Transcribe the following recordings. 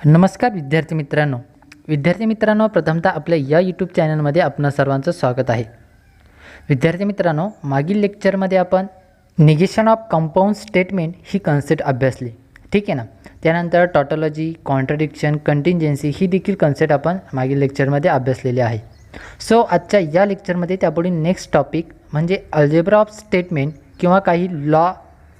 नमस्कार विद्यार्थी मित्रांनो प्रथमतः आपल्या या यूट्यूब चॅनलमध्ये आपणा सर्वांचं स्वागत आहे। विद्यार्थी मित्रांनो, मागील लेक्चरमध्ये आपण negation of compound statement he concept अभ्यासली, ठीक आहे ना। त्यानंतर टॉटोलॉजी, कॉन्ट्राडिक्शन, कंटिंजेन्सी ही देखील कन्सेप्ट आपण मागील लेक्चरमध्ये अभ्यासलेली आहे। सो आजच्या या लेक्चरमध्ये त्यापुढे नेक्स्ट टॉपिक म्हणजे अल्जेब्रा ऑफ स्टेटमेंट किंवा काही लॉ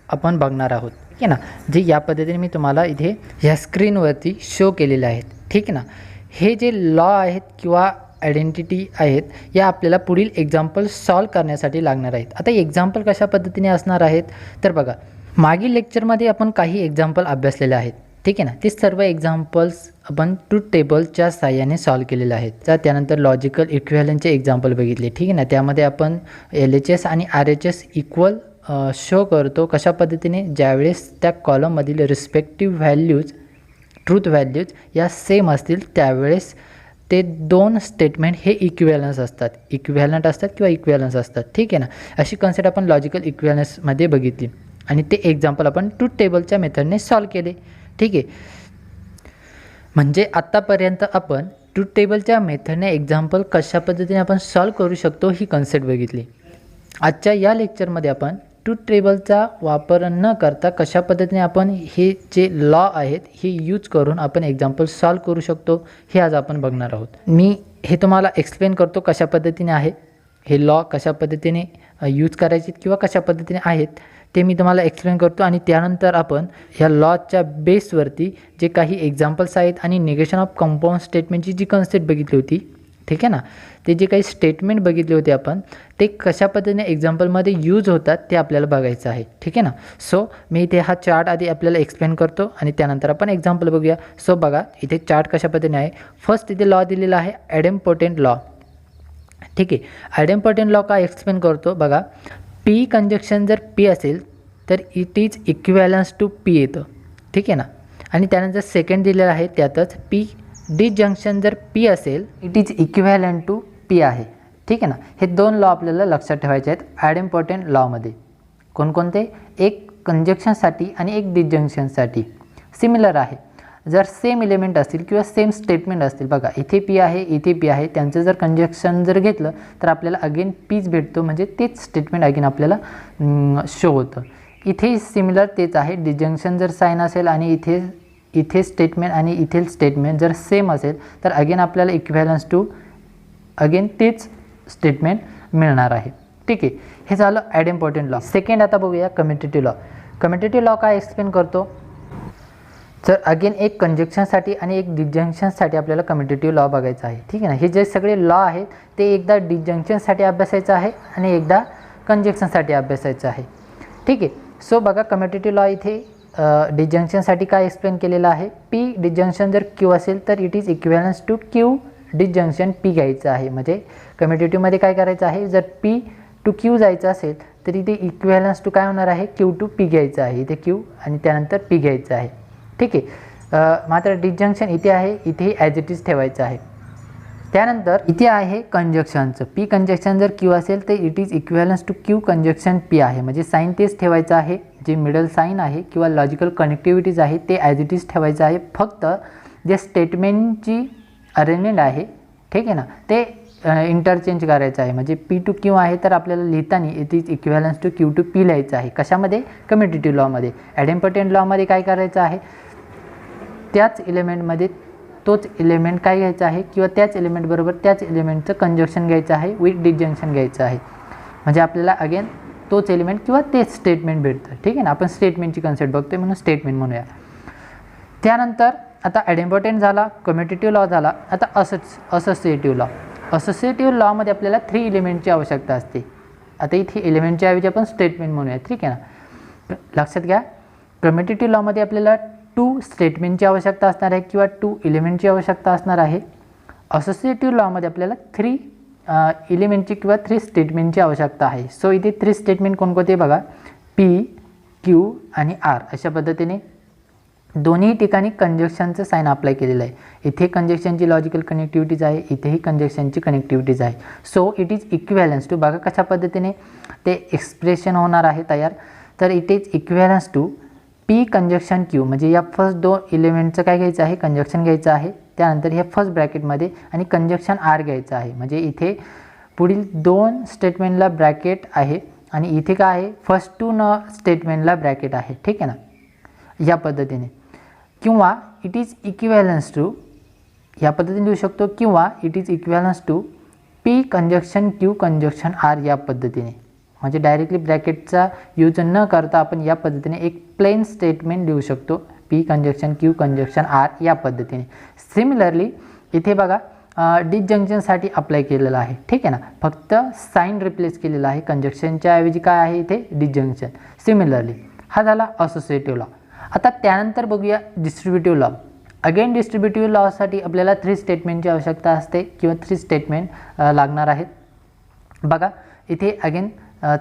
आपण बघणार आहोत, ठीक आहे ना। जे या पद्धतीने मी तुम्हाला इथे या स्क्रीनवरती शो केलेले आहेत, ठीक आहे ना। हे जे लॉ आहेत किंवा आयडेंटिटी आहेत या आपल्याला पुढील एक्झाम्पल सॉल्व करण्यासाठी लागणार आहेत। आता एक्झाम्पल कशा पद्धतीने असणार आहेत तर बघा, मागील लेक्चरमध्ये आपण काही एक्झाम्पल अभ्यासलेले आहेत, ठीक आहे ना। ते सर्व एक्झाम्पल्स आपण ट्रूथ टेबलच्या साहाय्याने सॉल्व केलेले आहेत। त्यानंतर लॉजिकल इक्विव्हॅलंटचे एक्झाम्पल बघितले, ठीक आहे ना। त्यामध्ये आपण LHS आणि RHS इक्वल शो करतो कशा पद्धतीने, ज्यावेळेस त्या कॉलममधील रिस्पेक्टिव्ह व्हॅल्यूज ट्रूथ व्हॅल्यूज या सेम असतील त्यावेळेस ते दोन स्टेटमेंट हे इक्विव्हॅलन्स असतात किंवा इक्विव्हॅलन्स असतात, ठीक आहे ना। अशी कन्सेप्ट आपण लॉजिकल इक्विव्हॅलन्समध्ये बघितली आणि ते एक्झाम्पल आपण ट्रूथ टेबलच्या मेथडने सॉल्व केले, ठीक आहे। म्हणजे आत्तापर्यंत आपण ट्रूथ टेबलच्या मेथडने एक्झाम्पल कशा पद्धतीने आपण सॉल्व करू शकतो ही कन्सेप्ट बघितली। आजच्या या लेक्चरमध्ये आपण ट्रूथ टेबलचा वापर न करता कशा पद्धतीने आपण हे जे लॉ आहेत हे यूज करून आपण एक्झाम्पल सॉल्व करू शकतो हे आज आपण बघणार आहोत। मी हे तुम्हाला एक्सप्लेन करतो कशा पद्धतीने आहे हे लॉ, कशा पद्धतीने यूज करायचे किंवा कशा पद्धतीने आहेत ते मी तुम्हाला एक्सप्लेन करतो आणि त्यानंतर आपण ह्या लॉच्या बेसवरती जे काही एक्झाम्पल्स आहेत आणि निगेशन ऑफ कंपाऊंड स्टेटमेंटची जी कन्सेप्ट बघितली होती, ठीक आहे ना, ते जे काही स्टेटमेंट बघितले होते आपण ते कशा पद्धतीने एक्झाम्पलमध्ये यूज होतात ते आपल्याला बघायचं आहे, ठीक आहे ना। सो मी इथे हा चार्ट आधी आपल्याला एक्सप्लेन करतो आणि त्यानंतर आपण एक्झाम्पल बघूया। सो बघा इथे चार्ट कशा पद्धतीने आहे। फर्स्ट इथे लॉ दिलेला आहे आयडेम्पोटेंट लॉ, ठीक आहे। आयडेम्पोटेंट लॉ काय एक्सप्लेन करतो बघा, पी कंजक्शन जर पी असेल तर it is equivalence to P येतं, ठीक आहे ना। आणि त्यानंतर सेकंड दिलेलं आहे त्यातच पी डिसजंक्शन जर पी असेल it is equivalent to P आहे, ठीक आहे ना। हे दोन लॉ आपल्याला लक्षात ठेवायचे आहेत आयडेम्पोटेंट लॉमध्ये। कोणकोणते? एक कंजक्शनसाठी आणि एक डिसजंक्शनसाठी सिमिलर आहे। जर सेम एलिमेंट असतील किंवा सेम स्टेटमेंट असतील, बघा इथे पी आहे इथे पी आहे, त्यांचं जर कंजक्शन जर घेतलं तर आपल्याला अगेन पीच भेटतो, म्हणजे तेच स्टेटमेंट अगेन आपल्याला शो होतं। इथे सिमिलर तेच आहे। डिसजंक्शन जर साईन असेल आणि इथे स्टेटमेंट आणि इथे स्टेटमेंट जर सेम असेल तर अगेन आपल्याला इक्विव्हॅलन्स टू अगेन तेच स्टेटमेंट मिळणार आहे, ठीक आहे। हे झालं आयडेम्पोटेंट लॉ। सेकंड आता बघूया कम्युटेटिव्ह लॉ। कम्युटेटिव्ह लॉ काय एक्सप्लेन करतो, तर अगेन एक कंजक्शनसाठी आणि एक डिसजंक्शनसाठी आपल्याला कम्युटेटिव्ह लॉ बघायचा आहे, ठीक आहे ना। हे जे सगळे लॉ आहेत ते एकदा डिसजंक्शनसाठी अभ्यासायचं आहे आणि एकदा कंजक्शनसाठी अभ्यासायचं आहे, ठीक आहे। सो बघा कम्युटेटिव्ह लॉ इथे डिसजंक्शनसाठी काय एक्सप्लेन केलेलं आहे, पी डिसजंक्शन जर क्यू असेल तर it is equivalence to Q disjunction P घ्यायचं आहे। म्हणजे कम्युटेटिव्हमध्ये काय करायचं आहे, जर पी टू क्यू जायचं असेल तर इथे इक्विव्हॅलन्स टू काय होणार आहे, क्यू टू पी घ्यायचं आहे। इथे क्यू आणि त्यानंतर पी घ्यायचं आहे, ठीक आहे। मात्र डिसजंक्शन इथे आहे, इथे ॲज इट इज ठेवायचं आहे। त्यानंतर इथे आहे कंजक्शनचं, पी कंजक्शन जर क्यू असेल तर it is equivalence to Q conjunction P आहे। म्हणजे साईन तेच ठेवायचं आहे, जे मिडल साईन आहे किंवा लॉजिकल कनेक्टिव्हिटीज आहे ते ॲज इट इज ठेवायचं आहे। फक्त जे स्टेटमेंटची अरेंजमेंट आहे, ठीक आहे ना, ते इंटरचेंज करायचं आहे। म्हणजे पी टू क्यू आहे तर आपल्याला लिहिताना it is equivalence to Q to P लिहायचं आहे। कशामध्ये? कम्युटेटिव्ह लॉमध्ये। आयडेम्पोटेंट लॉमध्ये काय करायचं आहे, त्याच एलिमेंटमध्ये तोच एलिमेंट काय घ्यायचा आहे किंवा त्याच एलिमेंटबरोबर त्याच एलिमेंटचं कंजक्शन घ्यायचं आहे, विथ डिसजंक्शन घ्यायचं आहे। म्हणजे आपल्याला अगेन तोच एलिमेंट किंवा तेच स्टेटमेंट भेटतं, ठीक आहे ना। आपण स्टेटमेंटची कन्सेप्ट बघतोय म्हणून स्टेटमेंट म्हणूया। त्यानंतर आता आयडेम्पोटेंट झाला, कम्युटेटिव्ह लॉ झाला, आता असोसिएटिव्ह लॉ। असोसिएटिव्ह लॉमध्ये आपल्याला 3 एलिमेंटची आवश्यकता असते। आता इथे एलिमेंटच्या ऐवजी आपण स्टेटमेंट म्हणूया, ठीक आहे ना। लक्षात घ्या, कम्युटेटिव्ह लॉमध्ये आपल्याला 2 स्टेटमेंटची आवश्यकता असणार आहे किंवा 2 एलिमेंटची आवश्यकता असणार आहे। असोसिएटिव्ह लॉमध्ये आपल्याला 3 एलिमेंटची किंवा 3 स्टेटमेंटची आवश्यकता आहे। सो इथे 3 स्टेटमेंट कोणकोणते बघा, पी, क्यू आणि आर अशा पद्धतीने दोन्ही ठिकाणी कंजक्शनचं साईन अप्लाय केलेलं आहे। इथे कंजक्शनची लॉजिकल कनेक्टिव्हिटीज आहे, इथेही कंजक्शनची कनेक्टिव्हिटीज आहे। So it is equivalence to, बघा कशा पद्धतीने ते एक्सप्रेशन होणार आहे तयार, तर इट इज इक्विव्हॅलन्स टू, इथे कंजक्शन आहे इथेही कंजक्शनची कनेक्टिव्हिटीज आहे। So it is equivalence to P conjunction Q म्हणजे या फर्स्ट दोन एलिमेंटचं काय घ्यायचं आहे, कंजक्शन घ्यायचं आहे. त्यानंतर ह्या फर्स्ट ब्रॅकेटमध्ये आणि कंजक्शन आर घ्यायचं आहे. म्हणजे इथे पुढील दोन स्टेटमेंटला ब्रॅकेट आहे आणि इथे काय आहे, फर्स्ट टू न स्टेटमेंटला ब्रॅकेट आहे. ठीक आहे ना, या पद्धतीने. किंवा इट इज इक्विव्हॅलन्स टू, या पद्धतीने लिहू शकतो, किंवा it is equivalence to P conjunction Q conjunction R, या पद्धतीने. म्हणजे डायरेक्टली ब्रॅकेटचा यूज न करता आपण या पद्धतीने एक प्लेन स्टेटमेंट लिहू शकतो, P conjunction Q conjunction R, या पद्धतीने. सिमिलरली इथे बघा डिसजंक्शनसाठी अप्लाय केलेलं आहे. ठीक आहे ना, फक्त साईन रिप्लेस केलेला आहे, कंजक्शनच्या ऐवजी काय आहे इथे, डिसजंक्शन. सिमिलरली हा झाला असोसिएटिव्ह लॉ. आता त्यानंतर बघूया डिस्ट्रीब्युटिव्ह लॉ. अगेन डिस्ट्रीब्युटिव्ह लॉसाठी आपल्याला 3 स्टेटमेंटची आवश्यकता असते किंवा 3 स्टेटमेंट लागणार आहेत. बघा इथे अगेन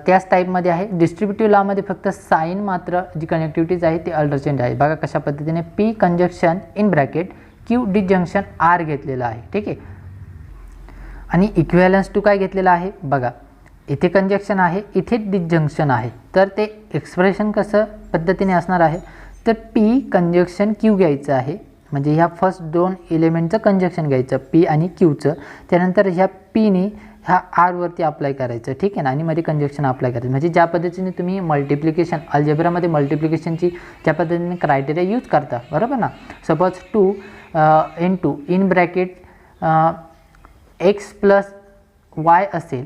त्याच टाईपमध्ये आहे. डिस्ट्रीब्युटिव्ह लॉमध्ये फक्त साईन मात्र जी कनेक्टिव्हिटीज आहे ती अल्टरचेंज आहे. बघा कशा पद्धतीने P conjunction in bracket Q disjunction R घेतलेलं आहे. ठीक आहे, आणि इक्विव्हॅलन्स टू काय घेतलेलं आहे, बघा इथे कंजक्शन आहे, इथे डिसजंक्शन आहे. तर ते एक्सप्रेशन कसं पद्धतीने असणार आहे, तर पी कंजक्शन क्यू घ्यायचं आहे. म्हणजे ह्या फर्स्ट दोन एलिमेंटचं कंजक्शन घ्यायचं, पी आणि क्यूचं. त्यानंतर ह्या पीने ह्या आरवरती अप्लाय करायचं. ठीक आहे ना, आणि मध्ये कंजक्शन अप्लाय करायचं. म्हणजे ज्या पद्धतीने तुम्ही मल्टिप्लिकेशन अल्जेब्रामध्ये मल्टिप्लिकेशनची ज्या पद्धतीने क्रायटेरिया यूज करता, बरोबर ना. Suppose 2 into in bracket x plus y असेल,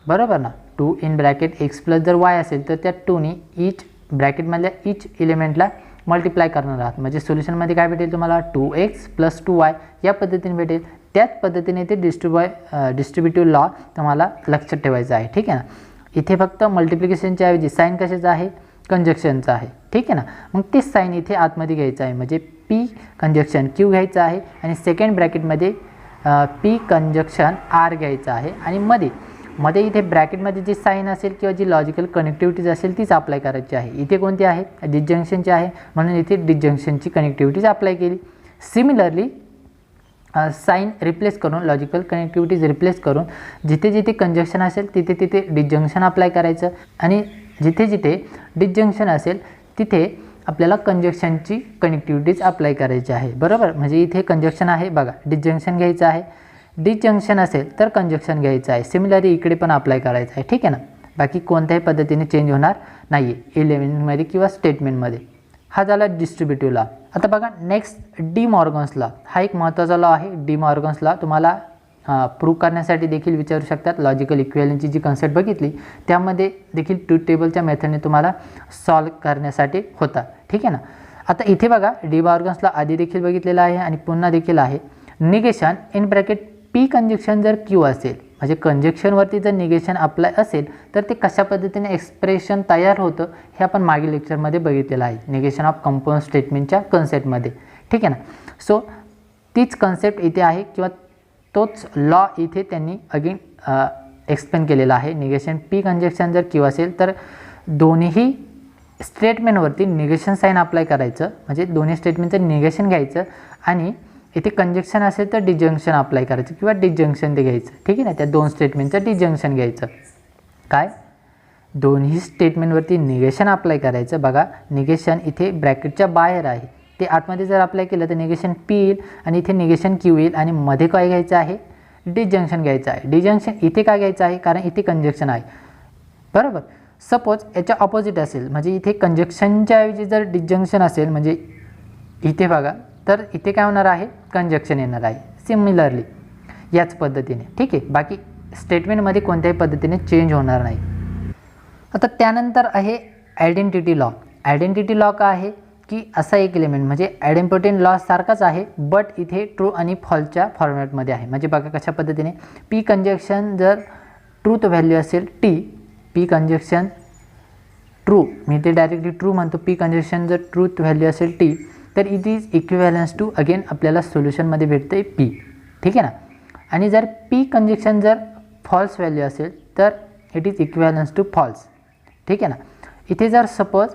बरोबर ना. 2 इन ब्रॅकेट एक्स प्लस जर वाय असेल तर त्या 2नी ईच ब्रॅकेटमधल्या ईच एलिमेंटला मल्टिप्लाय करणार आहात. म्हणजे सोल्युशनमध्ये काय भेटेल तुम्हाला, 2x + 2y या पद्धतीने भेटेल. त्याच पद्धतीने ते डिस्ट्रीब्युटिव्ह लॉ तुम्हाला लक्षात ठेवायचं आहे. ठीक आहे ना, इथे फक्त मल्टिप्लिकेशनच्या ऐवजी साईन कशाचं आहे, कंजक्शनचं आहे. ठीक आहे ना, मग ते साईन इथे आतमध्ये घ्यायचं आहे. म्हणजे पी कंजक्शन क्यू घ्यायचं आहे आणि सेकंड ब्रॅकेटमध्ये पी कंजक्शन आर घ्यायचं आहे. आणि मध्ये इथे ब्रॅकेटमध्ये जी साईन असेल किंवा जी लॉजिकल कनेक्टिव्हिटीज असेल तीच अप्लाय करायची आहे. इथे कोणती आहे, डिसजंक्शनची आहे, म्हणून इथे डिसजंक्शनची कनेक्टिव्हिटीज अप्लाय केली. सिमिलरली साईन रिप्लेस करून, लॉजिकल कनेक्टिव्हिटीज रिप्लेस करून जिथे जिथे कंजक्शन असेल तिथे तिथे डिसजंक्शन अप्लाय करायचं, आणि जिथे जिथे डिसजंक्शन असेल तिथे आपल्याला कंजक्शनची कनेक्टिव्हिटीज अप्लाय करायची आहे. बरोबर, म्हणजे इथे कंजक्शन आहे, बघा डिसजंक्शन घ्यायचं आहे. डिसजंक्शन असेल तर कंजक्शन घ्यायचं आहे. सिमिलरली इकडे पण अप्लाय करायचं आहे. ठीक आहे ना, बाकी कोणत्याही पद्धतीने चेंज होणार नाही आहे एलिमेंटमध्ये किंवा स्टेटमेंटमध्ये. हा झाला डिस्ट्रीब्युटिव्ह लॉ. आता बघा नेक्स्ट डी मॉर्गन्स लॉ. हा एक महत्त्वाचा लॉ आहे. डी मॉर्गन्स लॉ तुम्हाला प्रूव्ह करण्यासाठी देखील विचारू शकतात. लॉजिकल इक्विव्हॅलन्सची जी कन्सेप्ट बघितली त्यामध्ये देखील ट्रूथ टेबलच्या मेथडने तुम्हाला सॉल्व करण्यासाठी होता. ठीक आहे ना. आता इथे बघा डी मॉर्गन्स लॉ आधी देखील बघितलेला आहे आणि पुन्हा देखील आहे. Negation in bracket P conjunction जर क्यू असेल, म्हणजे कंजक्शनवरती जर निगेशन अप्लाय असेल तर ते कशा पद्धतीने एक्सप्रेशन तयार होतं हे आपण मागील लेक्चरमध्ये बघितलेलं आहे, निगेशन ऑफ कंपाऊंड स्टेटमेंटच्या कन्सेप्टमध्ये. ठीक आहे ना. सो तीच कन्सेप्ट इथे आहे किंवा तोच लॉ इथे त्यांनी अगेन एक्सप्लेन केलेला आहे. निगेशन पी कंजक्शन जर क्यू असेल तर दोन्ही स्टेटमेंटवरती निगेशन साईन अप्लाय करायचं, म्हणजे दोन्ही स्टेटमेंटचं निगेशन घ्यायचं, आणि इथे कंजक्शन असेल तर डिसजंक्शन अप्लाय करायचं किंवा डिसजंक्शन ते घ्यायचं. ठीक आहे ना, त्या दोन स्टेटमेंटचं डिसजंक्शन घ्यायचं. काय, दोन्ही स्टेटमेंटवरती निगेशन अप्लाय करायचं. बघा निगेशन इथे ब्रॅकेटच्या बाहेर आहे, ते आतमध्ये जर अप्लाय केलं तर निगेशन पी येईल आणि इथे निगेशन क्यू येईल, आणि मध्ये काय घ्यायचं आहे, डिसजंक्शन घ्यायचं आहे. डिसजंक्शन इथे काय घ्यायचं आहे, कारण इथे कंजक्शन आहे. बरोबर. सपोज याच्या ऑपोजिट असेल, म्हणजे इथे कंजक्शनच्या ऐवजी जर डिसजंक्शन असेल, म्हणजे इथे बघा तर इथे काय होणार आहे, कंजक्शन येणार आहे. सिमिलरली याच पद्धतीने. ठीक आहे, बाकी स्टेटमेंटमध्ये कोणत्याही पद्धतीने चेंज होणार नाही. आता त्यानंतर आहे आयडेंटिटी लॉ. आयडेंटिटी लॉ काय आहे की असा एक एलिमेंट, म्हणजे आयडेंटिटी लॉ सारखाच आहे बट इथे ट्रू आणि फॉल्सच्या फॉर्मॅटमध्ये आहे. म्हणजे बघा कशा पद्धतीने पी कंजक्शन जर ट्रूथ व्हॅल्यू असेल टी, पी कंजक्शन ट्रू, मी ते डायरेक्टली ट्रू म्हणतो, पी कंजक्शन जर ट्रूथ व्हॅल्यू असेल टी तर it is equivalence to, again आपल्याला सोल्युशनमध्ये भेटतं आहे पी. ठीक आहे ना. आणि जर पी कंजक्शन जर फॉल्स व्हॅल्यू असेल तर it is equivalence to false. ठीक आहे ना. इथे जर सपोज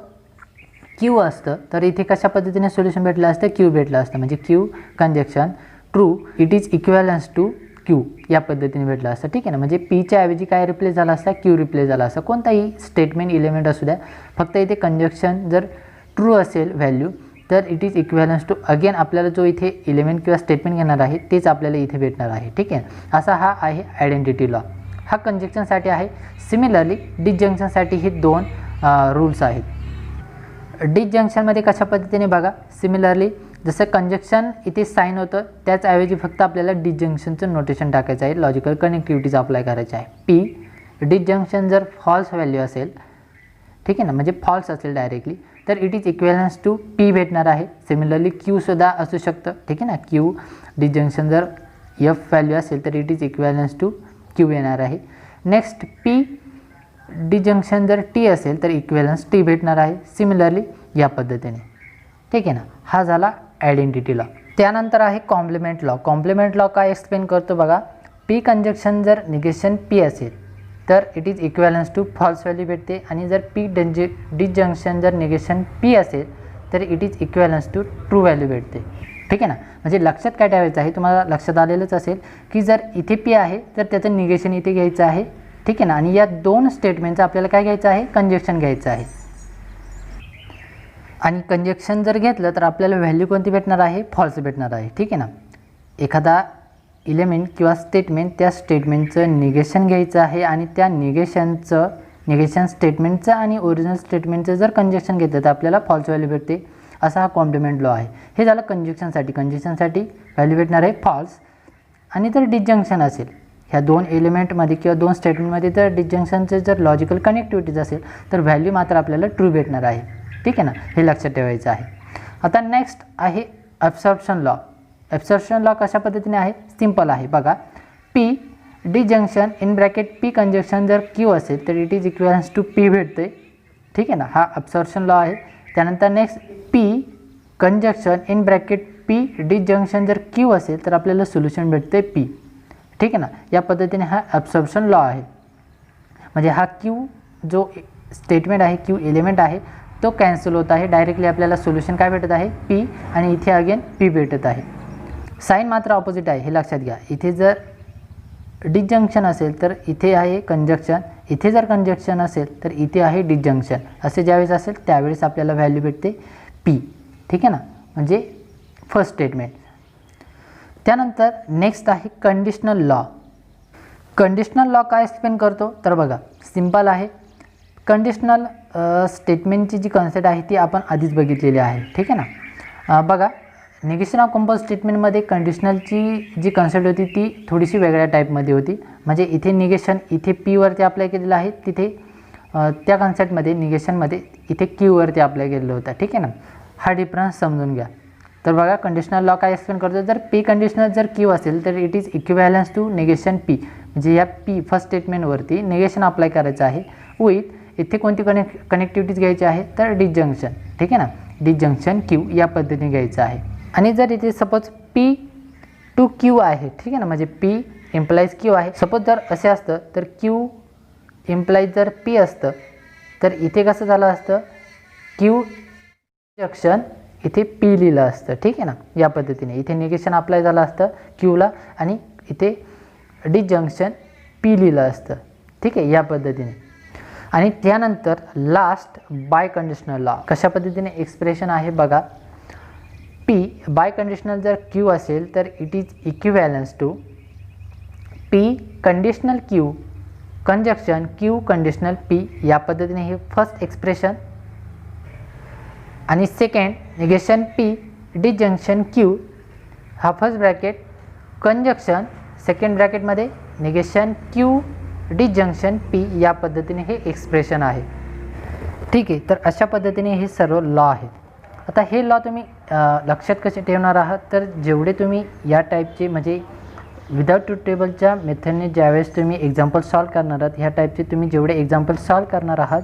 क्यू असतं तर इथे कशा पद्धतीने सोल्युशन भेटलं असतं, क्यू भेटलं असतं, म्हणजे Q conjunction true it is equivalence to Q या पद्धतीने भेटलं असतं. ठीक आहे ना. म्हणजे पीच्या ऐवजी काय रिप्लेस झाला असता, क्यू रिप्लेस झाला असता. कोणताही स्टेटमेंट एलिमेंट असू द्या, फक्त इथे कंजक्शन जर ट्रू असेल व्हॅल्यू तर it is equivalence to again आपल्याला जो इथे एलिमेंट किंवा स्टेटमेंट घेणार आहे तेच आपल्याला इथे भेटणार आहे. ठीक आहे, असा हा आहे आयडेंटिटी लॉ. हा कंजक्शनसाठी आहे. सिमिलरली डिसजंक्शनसाठी हे दोन रूल्स आहेत. डिसजंक्शनमध्ये कशा पद्धतीने बघा, सिमिलरली जसं कंजक्शन इथे साईन होतं त्याचऐवजी फक्त आपल्याला डिसजंक्शनचं नोटेशन टाकायचं आहे, लॉजिकल कनेक्टिव्हिटीज अप्लाय करायची आहे. पी डिसजंक्शन जर फॉल्स व्हॅल्यू असेल, ठीक आहे ना, म्हणजे फॉल्स असेल डायरेक्टली, तर it is equivalence to P भेटणार आहे. सिमिलरली क्यूसुद्धा असू शकतं, ठीक आहे ना, क्यू डिसजंक्शन जर एफ व्हॅल्यू असेल तर it is equivalence to Q येणार आहे. नेक्स्ट पी डिसजंक्शन जर टी असेल तर इक्विव्हॅलन्स टी भेटणार आहे. सिमिलरली या पद्धतीने, ठीक आहे ना. हा झाला आयडेंटिटी लॉ. त्यानंतर आहे कॉम्प्लिमेंट लॉ. कॉम्प्लिमेंट लॉ काय एक्सप्लेन करतो बघा, पी कंजक्शन जर निगेशन पी असेल तर it is equivalence to false value भेटते, आणि जर पी डिसजंक्शन जर निगेशन पी असेल तर it is equivalence to true value भेटते. ठीक आहे ना. म्हणजे लक्षात काय ठेवायचं आहे, तुम्हाला लक्षात आलेलंच असेल की जर इथे पी आहे तर त्याचं निगेशन इथे घ्यायचं आहे. ठीक आहे ना. आणि या दोन स्टेटमेंटचं आपल्याला काय घ्यायचं आहे, कंजक्शन घ्यायचं आहे. आणि कंजक्शन जर घेतलं तर आपल्याला व्हॅल्यू कोणती भेटणार आहे, फॉल्स भेटणार आहे. ठीक आहे ना. एखादा एलिमेंट किंवा स्टेटमेंट त्या स्टेटमेंटचं निगेशन घ्यायचं आहे आणि त्या निगेशन स्टेटमेंटचं आणि ओरिजिनल स्टेटमेंटचं जर कंजक्शन घेतलं तर आपल्याला फॉल्स व्हॅल्यू भेटते. असा हा कॉम्प्लिमेंट लॉ आहे. हे झालं कंजक्शनसाठी. कंजक्शनसाठी व्हॅल्यू भेटणार आहे फॉल्स. आणि जर डिसजंक्शन असेल ह्या दोन एलिमेंटमध्ये किंवा दोन स्टेटमेंटमध्ये जर डिसजंक्शनचे जर लॉजिकल कनेक्टिव्हिटीज असेल तर व्हॅल्यू मात्र आपल्याला ट्रू भेटणार आहे. ठीक आहे ना. हे लक्षात ठेवायचं आहे. आता नेक्स्ट आहे ॲब्सॉर्प्शन लॉ. ॲब्सॉर्प्शन लॉ कशा पद्धतीने आहे, सिंपल आहे बघा. P disjunction in bracket P conjunction जर क्यू असेल तर it is equivalence to P भेटते. ठीक आहे ना. हा ॲब्सॉर्प्शन लॉ आहे. त्यानंतर next P conjunction in bracket P disjunction जर क्यू असेल तर आपल्याला सोल्युशन भेटते पी. ठीक आहे ना. या पद्धतीने हा ॲब्सॉर्प्शन लॉ आहे. म्हणजे हा क्यू जो स्टेटमेंट आहे, क्यू एलिमेंट आहे, तो कॅन्सल होत आहे. डायरेक्टली आपल्याला सोल्युशन काय भेटत आहे, पी, आणि इथे अगेन पी भेटत आहे. साईन मात्र ऑपोजिट आहे, हे लक्षात घ्या. इथे जर डिसजंक्शन असेल तर इथे आहे कंजक्शन, इथे जर कंजक्शन असेल तर इथे आहे डिसजंक्शन. असे ज्यावेळेस असेल त्यावेळेस आपल्याला व्हॅल्यू भेटते पी. ठीक आहे ना. म्हणजे फर्स्ट स्टेटमेंट. त्यानंतर नेक्स्ट आहे कंडिशनल लॉ. कंडिशनल लॉ काय एक्सप्लेन करतो तर बघा, सिंपल आहे. कंडिशनल स्टेटमेंटची जी कन्सेप्ट आहे ती आपण आधीच बघितलेली आहे. ठीक आहे ना. बघा, निगेशन ऑफ कंपाऊंड स्टेटमेंटमध्ये कंडिशनलची जी कन्सेप्ट होती ती थोडीशी वेगळ्या टाईपमध्ये होती. म्हणजे इथे निगेशन इथे पीवरती अप्लाय केलेलं आहे, तिथे त्या कन्सेप्टमध्ये निगेशनमध्ये इथे क्यूवरती अप्लाय केलेलं होतं. ठीक आहे ना. हा डिफरन्स समजून घ्या. तर बघा, कंडिशनल लॉ काय एक्सप्लेन करतो, जर पी कंडिशनल जर क्यू असेल तर it is equivalence to negation P. म्हणजे या पी फर्स्ट स्टेटमेंटवरती निगेशन अप्लाय करायचं आहे विथ इथे कोणती कनेक्टिव्हिटीज घ्यायची आहे तर डिसजंक्शन. ठीक आहे ना. डिसजंक्शन क्यू या पद्धतीने घ्यायचं आहे. आणि जर इथे सपोज पी टू क्यू आहे, ठीक आहे ना, म्हणजे पी इम्प्लाइज क्यू आहे. सपोज जर असे असतं तर क्यू इम्प्लाइज जर पी असतं तर इथे कसं झालं असतं, क्यू जंक्शन इथे पी लिहिलं असतं. ठीक आहे ना. या पद्धतीने इथे निगेशन अप्लाय झालं असतं क्यूला आणि इथे डिसजंक्शन पी लिहिलं असतं. ठीक आहे, या पद्धतीने. आणि त्यानंतर लास्ट बाय कंडिशनल लॉ. कशा पद्धतीने एक्सप्रेशन आहे बघा, पी बाय कंडिशनल जर क्यू असेल तर it is equivalence to p conditional q conjunction q conditional p. या पद्धतीने हे फर्स्ट एक्सप्रेशन. आणि second negation p disjunction q, हा फर्स्ट ब्रॅकेट कंजक्शन सेकंड ब्रॅकेटमध्ये निगेशन क्यू डिसजंक्शन पी. या पद्धतीने हे एक्सप्रेशन आहे. ठीक आहे. तर अशा पद्धतीने हे सर्व लॉ आहेत. आता हे लॉ तुम्ही लक्षात कसे ठेवणार आहात, तर जेवढे तुम्ही या टाईपचे म्हणजे विदाउट ट्रूथ टेबलच्या मेथडने ज्यावेळेस तुम्ही एक्झाम्पल सॉल्व करणार आहात, ह्या टाईपचे तुम्ही जेवढे एक्झाम्पल सॉल्व करणार आहात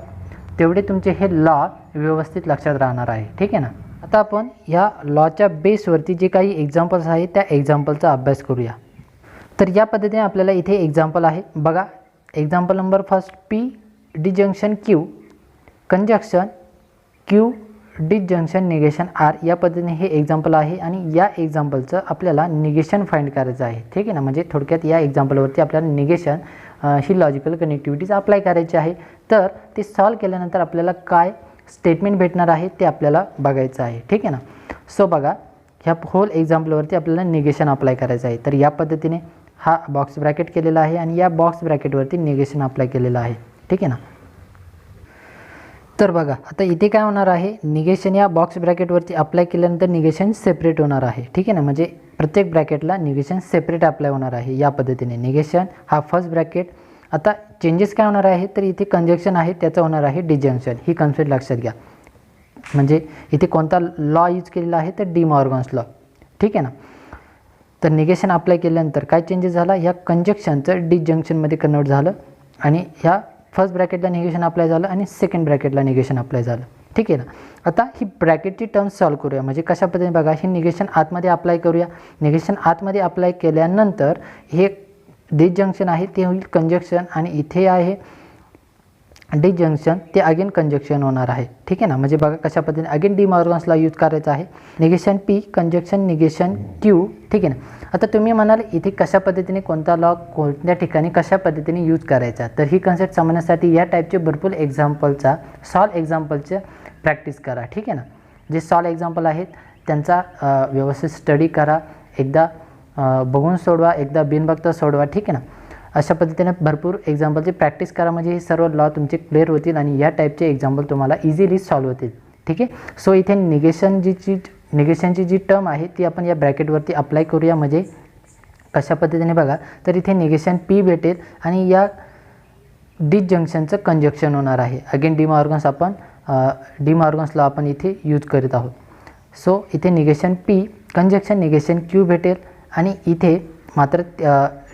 तेवढे तुमचे हे लॉ व्यवस्थित लक्षात राहणार आहे. ठीक आहे ना. आता आपण ह्या लॉच्या बेसवरती जे काही एक्झाम्पल्स आहेत त्या एक्झाम्पलचा अभ्यास करूया. तर या पद्धतीने आपल्याला इथे एक्झाम्पल आहे बघा. Example number first, P disjunction Q conjunction Q disjunction negation R. या पद्धतीने हे एक्झाम्पल आहे आणि या एक्झाम्पलचं आपल्याला निगेशन फाइंड करायचं आहे. ठीक आहे ना. म्हणजे थोडक्यात या एक्झाम्पलवरती आपल्याला निगेशन ही लॉजिकल कनेक्टिव्हिटीज अप्लाय करायची आहे. तर ते सॉल्व केल्यानंतर आपल्याला काय स्टेटमेंट भेटणार आहे ते आपल्याला बघायचं आहे, ठीक आहे ना. सो बघा, ह्या होल एक्झाम्पलवरती आपल्याला निगेशन अप्लाय करायचं आहे. तर या पद्धतीने हा बॉक्स ब्रॅकेट केलेला आहे आणि या बॉक्स ब्रॅकेटवरती निगेशन अप्लाय केलेलं आहे, ठीक आहे ना. तर बघा, आता इथे काय होणार आहे, निगेशन या बॉक्स ब्रॅकेटवरती अप्लाय केल्यानंतर निगेशन सेपरेट होणार आहे, ठीक आहे ना. म्हणजे प्रत्येक ब्रॅकेटला निगेशन सेपरेट अप्लाय होणार आहे या पद्धतीने. निगेशन हा फर्स्ट ब्रॅकेट. आता चेंजेस काय होणार आहे, तर इथे कंजक्शन आहे त्याचं होणार आहे डिजंक्शन. ही कन्सेप्ट लक्षात घ्या. म्हणजे इथे कोणता लॉ यूज केलेला आहे, तर डी मॉर्गन्स लॉ, ठीक आहे ना. तर निगेशन अप्लाय केल्यानंतर काय चेंजेस झाला, ह्या कंजक्शनचं डिजंक्शनमध्ये कन्वर्ट झालं आणि ह्या फर्स्ट ब्रॅकेटला निगेशन अप्लाय झालं आणि सेकंड ब्रॅकेटला निगेशन अप्लाय झालं, ठीक आहे ना. आता ही ब्रॅकेटची टर्म सॉल्व करूया. म्हणजे कशा पद्धतीने बघा, हे निगेशन आतमध्ये अप्लाय करूया. निगेशन आतमध्ये अप्लाय केल्यानंतर हे डिजंक्शन आहे ते होईल कंजक्शन आणि इथे आहे डिजंक्शन, ते अगेन कंजक्शन होणार आहे, ठीक आहे ना. म्हणजे बघा कशा पद्धतीने अगेन डी मॉर्गन्सला यूज करायचं आहे. Negation P conjunction negation Q, ठीक आहे ना. आता तुम्ही म्हणाल इथे कशा पद्धतीने कोणता लॉ कोणत्या ठिकाणी कशा पद्धतीने यूज करायचा, तर ही कन्सेप्ट समजण्यासाठी या टाईपचे भरपूर एक्झाम्पलचा सॉल्व एक्झाम्पलचे प्रॅक्टिस करा, ठीक आहे ना. जे सॉल्व एक्झाम्पल आहेत त्यांचा व्यवस्थित स्टडी करा, एकदा बघून सोडवा, एकदा बिनबघता सोडवा, ठीक आहे ना. अशा पद्धतीने भरपूर एक्झाम्पलची प्रॅक्टिस करा, म्हणजे हे सर्व लॉ तुमचे क्लिअर होतील आणि या टाईपचे एक्झाम्पल तुम्हाला इझिली सॉल्व होतील, ठीक आहे. सो इथे निगेशनची जी टर्म आहे ती आपण या ब्रॅकेटवरती अप्लाय करूया. म्हणजे कशा पद्धतीने बघा, तर इथे निगेशन पी भेटेल आणि या डिजंक्शनचं कंजक्शन होणार आहे. अगेन डी मॉर्गन्स लॉ आपण इथे यूज करीत आहोत. सो इथे negation P conjunction negation Q भेटेल आणि इथे मात्र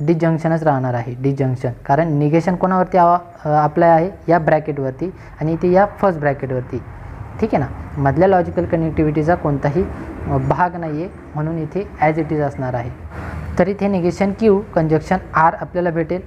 डिजंक्शनच राहणार आहे, डिजंक्शन. कारण निगेशन कोणावरती अप्लाय आहे, या ब्रॅकेटवरती आणि इथे या फर्स्ट ब्रॅकेटवरती, ठीक आहे ना. मधल्या लॉजिकल कनेक्टिव्हिटीचा कोणताही भाग नाही आहे, म्हणून इथे ॲज इट इज असणार आहे. तर इथे निगेशन क्यू कंजक्शन आर आपल्याला भेटेल.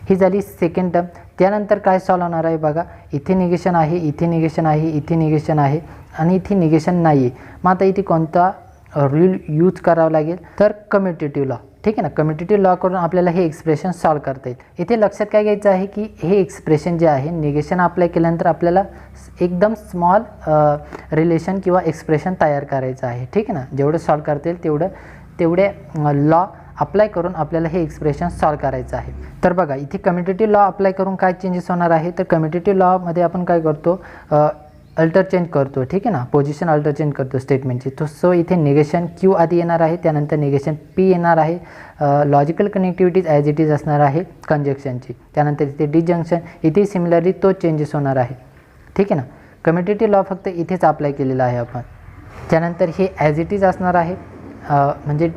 ही झाली सेकंड टर्म. त्यानंतर काय सॉल्व होणार आहे बघा, इथे निगेशन आहे, इथे निगेशन आहे, इथे निगेशन आहे आणि इथे निगेशन नाही आहे. मग आता इथे कोणता रूल यूज करावा लागेल, तर कम्युटेटिव्ह लॉ, ठीक आहे ना. कम्युटेटिव्ह लॉ करून आपल्याला हे एक्सप्रेशन सॉल्व करता येईल. इथे लक्षात काय घ्यायचं आहे की हे एक्सप्रेशन जे आहे निगेशन अप्लाय केल्यानंतर आपल्याला एकदम स्मॉल रिलेशन किंवा एक्सप्रेशन तयार करायचं आहे, ठीक आहे ना. जेवढं सॉल्व करता येईल तेवढे लॉ अप्लाय करून आपल्याला हे एक्सप्रेशन सॉल्व करायचं आहे. तर बघा, इथे कम्युटेटिव्ह लॉ अप्लाय करून काय चेंजेस होणार आहे, तर कम्युटेटिव्ह लॉमध्ये आपण काय करतो, अल्टर चेंज करतो, ठीक आहे ना. पोझिशन अल्टर चेंज करतो स्टेटमेंटची. सो इथे निगेशन क्यू आधी येणार आहे, त्यानंतर निगेशन पी येणार आहे. Logical connectivities as it is असणार आहे कंजक्शनची. त्यानंतर इथे डिजंक्शन, इथे सिमिलरली तो चेंजेस होणार आहे, ठीक आहे ना. कम्युटेटिव्ह लॉ फक्त इथेच अप्लाय केलेला आहे आपण. त्यानंतर हे ॲज इट इज असणार आहे, म्हणजे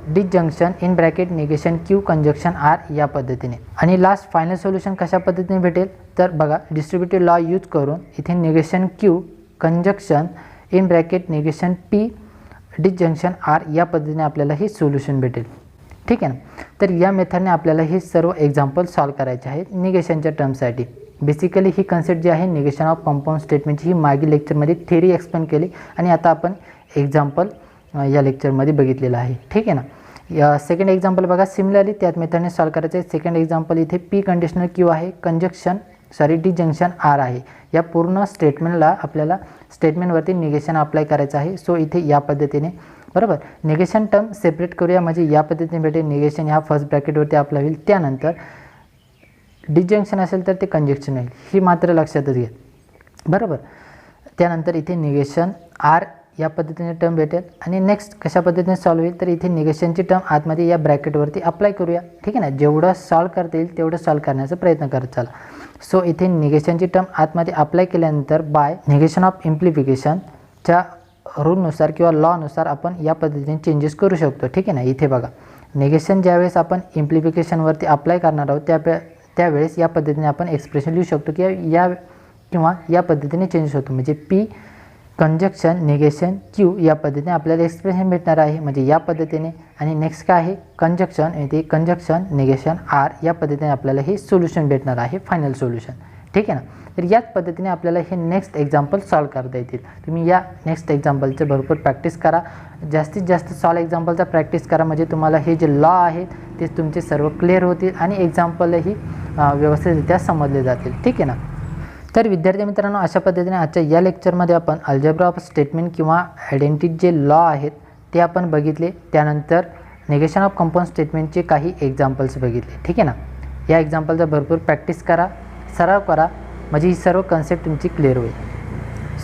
disjunction in bracket negation Q conjunction R या पद्धतीने. आणि लास्ट फायनल सोल्युशन कशा पद्धतीने भेटेल, तर बघा डिस्ट्रीब्युटिव्ह लॉ यूज करून इथे negation Q conjunction in bracket negation P disjunction R या पद्धतीने आपल्याला हे सोल्युशन भेटेल, ठीक आहे ना. तर या मेथडने आपल्याला हे सर्व एक्झाम्पल सॉल्व करायचे आहेत निगेशनच्या टर्मसाठी. बेसिकली ही कन्सेप्ट जी आहे निगेशन ऑफ कंपाऊंड स्टेटमेंटची ही मागील लेक्चरमध्ये थेरी एक्सप्लेन केली आणि आता आपण एक्झाम्पल या लेक्चरमध्ये बघितलेलं आहे, ठीक आहे ना. या सेकंड एक्झाम्पल बघा, सिमिलरली त्याच मेथडने सॉल्व करायचं आहे. सेकंड एक्झाम्पल इथे पी कंडिशनल क्यू आहे, डिजंक्शन आर आहे. या पूर्ण स्टेटमेंटला आपल्याला स्टेटमेंटवरती निगेशन अप्लाय करायचं आहे. सो इथे या पद्धतीने बरोबर निगेशन टर्म सेपरेट करूया, म्हणजे या पद्धतीने भेटेल. निगेशन ह्या फर्स्ट ब्रॅकेटवरती अप्लाय होईल, त्यानंतर डिजंक्शन असेल तर ते कंजक्शन होईल, ही मात्र लक्षातच घ्या, बरोबर. त्यानंतर इथे निगेशन आर या पद्धतीने टर्म भेटेल आणि नेक्स्ट कशा पद्धतीने सॉल्व होईल, तर इथे निगेशनची टर्म आतमध्ये या ब्रॅकेटवरती अप्लाय करूया, ठीक आहे ना. जेवढं सॉल्व करता येईल तेवढं सॉल्व करण्याचा प्रयत्न करत चला. सो इथे निगेशनची टर्म आतमध्ये अप्लाय केल्यानंतर बाय निगेशन ऑफ इम्प्लिफिकेशनच्या रूलनुसार किंवा लॉनुसार आपण या पद्धतीने चेंजेस करू शकतो, ठीक आहे ना. इथे बघा निगेशन ज्यावेळेस आपण इम्प्लिफिकेशनवरती अप्लाय करणार आहोत त्यावेळेस या पद्धतीने आपण एक्सप्रेशन लिहू शकतो किंवा या पद्धतीने चेंजेस होतो. म्हणजे पी कंजक्शन निगेशन क्यू या पद्धतीने आपल्याला एक्सप्रेशन भेटणार आहे, म्हणजे या पद्धतीने. आणि नेक्स्ट काय आहे कंजक्शन, इथे कंजक्शन निगेशन आर या पद्धतीने आपल्याला हे सोल्युशन भेटणार आहे, फायनल सोल्युशन, ठीक आहे ना. तर याच पद्धतीने आपल्याला हे नेक्स्ट एक्झाम्पल सॉल्व करता येतील. तुम्ही या नेक्स्ट एक्झाम्पलचं भरपूर प्रॅक्टिस करा, जास्तीत जास्त सॉल्व एक्झाम्पलचा प्रॅक्टिस करा, म्हणजे तुम्हाला हे जे लॉ आहेत ते तुमचे सर्व क्लिअर होतील आणि एक्झाम्पलही व्यवस्थितरित्या समजले जातील, ठीक आहे ना. तर विद्यार्थी मित्रांनो, अशा पद्धतीने आजच्या या लेक्चरमध्ये आपण अल्जेब्रा ऑफ स्टेटमेंट किंवा आयडेंटिटी जे लॉ आहेत ते आपण बघितले. त्यानंतर निगेशन ऑफ कंपाऊंड स्टेटमेंटचे काही एक्झाम्पल्स बघितले. ठीक आहे ना. या एक्झाम्पलचा भरपूर प्रॅक्टिस करा, सराव करा, म्हणजे ही सर्व कन्सेप्ट तुमची क्लिअर होईल.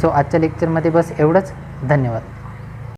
सो आजच्या लेक्चरमध्ये बस एवढंच. धन्यवाद.